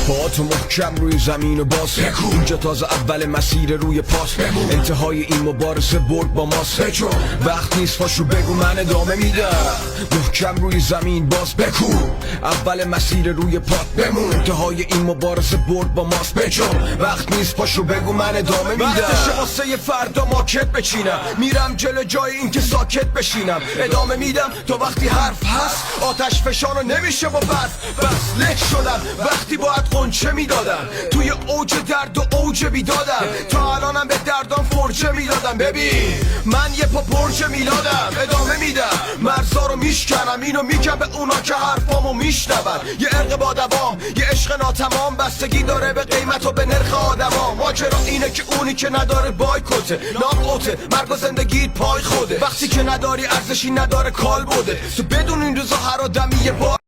پا تو محکم روی زمین و باز اینجا تازه اول مسیر روی پاس انتهای این مبارزه برد با ماست وقت نیست پاشو بگو من ادامه میدم محکم روی زمین باز بکو اول مسیر روی پات بمون انتهای این مبارزه برد با ماست وقت نیست پاشو بگو من ادامه میدم وقتشه واسه یه فردا ماکت بچینم میرم جلو جای این که ساکت بشینم ادامه میدم تا وقتی حرف هست آتش فشانو نمیشه با برف بس له شدم وقتی باید قنچه میدادم توی اوج درد و اوج بیدادم تا الانم به دردام فرجه میدادم ببین من یه پا برج میلادم ادامه میدم مرزا رو میشکنم اینو میگم به اونا که حرفامو میشنون یه عرق با دوام یه عشق ناتمام بستگی داره به قیمت و به نرخ آدما ماجرا اینه که اونی که نداره بایکوته نام اوته مرگ و زندگی پای خوده وقتی که نداری ارزشی نداره کال بوده تو بدون این روزا هر آدمی یه بار